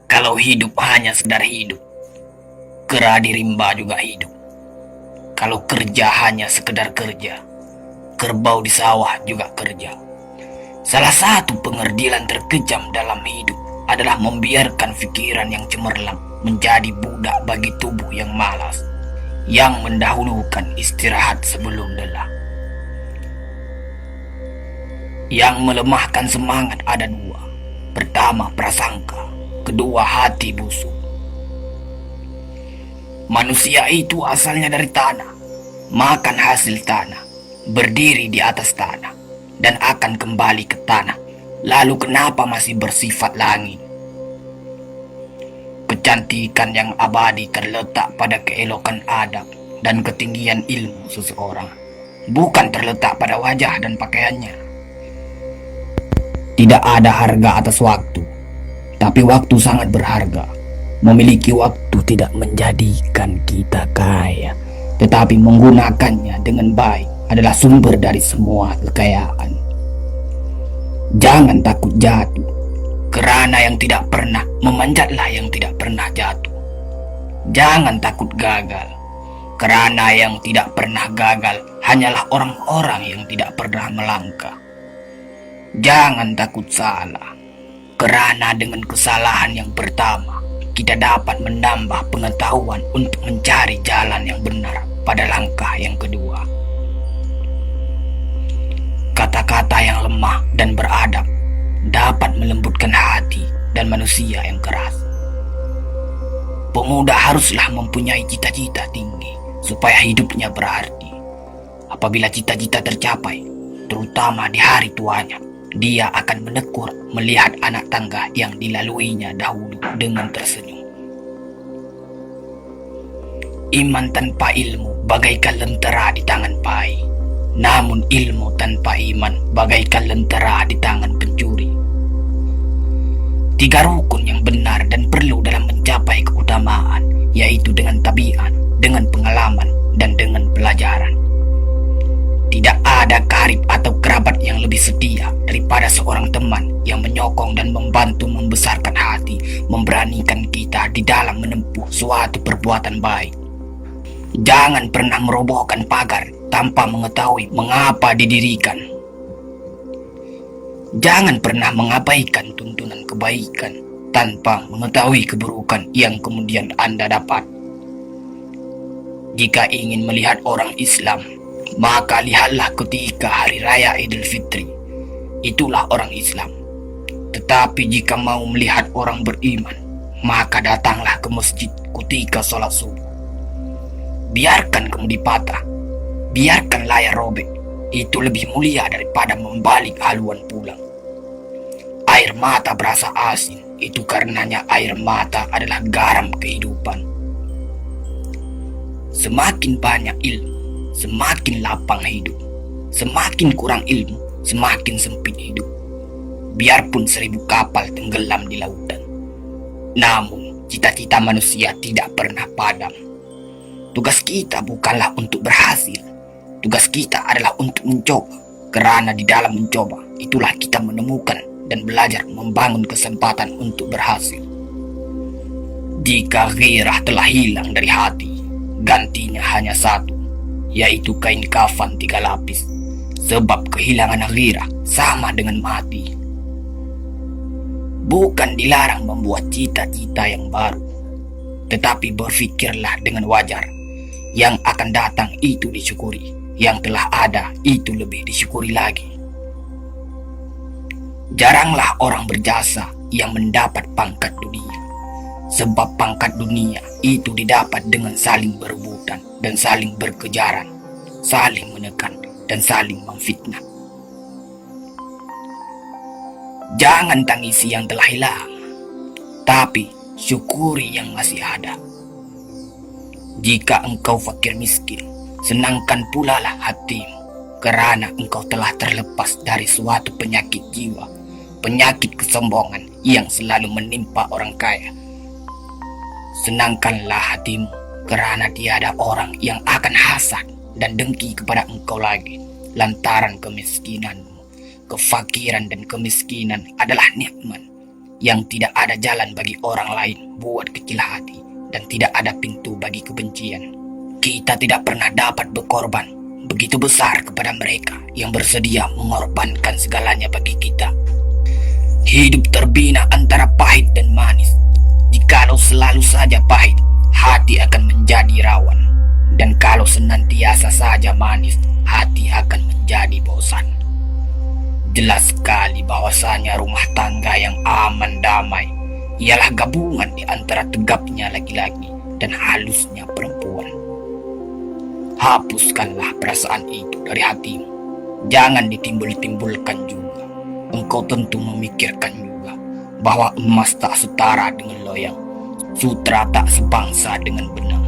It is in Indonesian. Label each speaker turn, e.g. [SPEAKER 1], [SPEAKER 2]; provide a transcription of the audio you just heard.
[SPEAKER 1] Kalau hidup hanya sekedar hidup, kera di rimba juga hidup. Kalau kerja hanya sekedar kerja, kerbau di sawah juga kerja. Salah satu pengerdilan terkejam dalam hidup adalah membiarkan pikiran yang cemerlang menjadi budak bagi tubuh yang malas, yang mendahulukan istirahat sebelum lelah. Yang melemahkan semangat ada dua. Pertama, prasangka. Kedua, hati busuk. Manusia itu asalnya dari tanah, makan hasil tanah, berdiri di atas tanah, dan akan kembali ke tanah. Lalu kenapa masih bersifat langit? Kecantikan yang abadi terletak pada keelokan adab dan ketinggian ilmu seseorang, bukan terletak pada wajah dan pakaiannya. Tidak ada harga atas waktu, tapi waktu sangat berharga. Memiliki waktu tidak menjadikan kita kaya, tetapi menggunakannya dengan baik adalah sumber dari semua kekayaan. Jangan takut jatuh, kerana yang tidak pernah memanjatlah yang tidak pernah jatuh. Jangan takut gagal, kerana yang tidak pernah gagal hanyalah orang-orang yang tidak pernah melangkah. Jangan takut salah, kerana dengan kesalahan yang pertama, kita dapat menambah pengetahuan untuk mencari jalan yang benar pada langkah yang kedua. Kata-kata yang lemah dan beradab dapat melembutkan hati dan manusia yang keras. Pemuda haruslah mempunyai cita-cita tinggi supaya hidupnya berarti. Apabila cita-cita tercapai, terutama di hari tuanya, dia akan menekur melihat anak tangga yang dilaluinya dahulu dengan tersenyum. Iman tanpa ilmu bagaikan lentera di tangan pai, namun ilmu tanpa iman bagaikan lentera di tangan pencuri. Tiga rukun yang benar dan perlu dalam mencapai keutamaan, yaitu dengan tabiat, dengan pengalaman, dan dengan pelajaran. Tidak ada karib atau kerabat yang lebih setia daripada seorang teman yang menyokong dan membantu membesarkan hati, memberanikan kita di dalam menempuh suatu perbuatan baik. Jangan pernah merobohkan pagar tanpa mengetahui mengapa didirikan. Jangan pernah mengabaikan tuntunan kebaikan tanpa mengetahui keburukan yang kemudian Anda dapat. Jika ingin melihat orang Islam, maka lihatlah ketika hari raya Idul Fitri. Itulah orang Islam. Tetapi jika mau melihat orang beriman, maka datanglah ke masjid ketika sholat subuh. Biarkan kemudi patah, biarkan layar robek. Itu lebih mulia daripada membalik haluan pulang. Air mata berasa asin, itu karenanya air mata adalah garam kehidupan. Semakin banyak ilmu, semakin lapang hidup. Semakin kurang ilmu, semakin sempit hidup. Biarpun 1000 kapal tenggelam di lautan, namun cita-cita manusia tidak pernah padam. Tugas kita bukanlah untuk berhasil. Tugas kita adalah untuk mencoba. Kerana di dalam mencoba, itulah kita menemukan dan belajar membangun kesempatan untuk berhasil. Jika ghirah telah hilang dari hati, gantinya hanya satu, yaitu kain kafan 3 lapis. Sebab kehilangan ghirah sama dengan mati. Bukan dilarang membuat cita-cita yang baru, tetapi berfikirlah dengan wajar. Yang akan datang itu disyukuri, yang telah ada itu lebih disyukuri lagi. Jaranglah orang berjasa yang mendapat pangkat dunia, sebab pangkat dunia itu didapat dengan saling berebutan dan saling berkejaran, saling menekan dan saling memfitnah. Jangan tangisi yang telah hilang, tapi syukuri yang masih ada. Jika engkau fakir miskin, senangkan pula lah hatimu, kerana engkau telah terlepas dari suatu penyakit jiwa, penyakit kesombongan yang selalu menimpa orang kaya. Senangkanlah hatimu, kerana tiada orang yang akan hasad dan dengki kepada engkau lagi, lantaran kemiskinanmu. Kefakiran dan kemiskinan adalah nikmat, yang tidak ada jalan bagi orang lain buat kecil hati, dan tidak ada pintu bagi kebencian. Kita tidak pernah dapat berkorban begitu besar kepada mereka yang bersedia mengorbankan segalanya bagi kita. Hidup terbina antara pahit dan manis. Jikalau selalu saja pahit, hati akan menjadi rawan. Dan kalau senantiasa saja manis, hati akan menjadi bosan. Jelas sekali bahwasanya rumah tangga yang aman damai ialah gabungan di antara tegapnya laki-laki dan halusnya perempuan. Hapuskanlah perasaan itu dari hatimu. Jangan ditimbul-timbulkan juga. Engkau tentu memikirkan juga bahwa emas tak setara dengan loyang, sutra tak sebangsa dengan benang.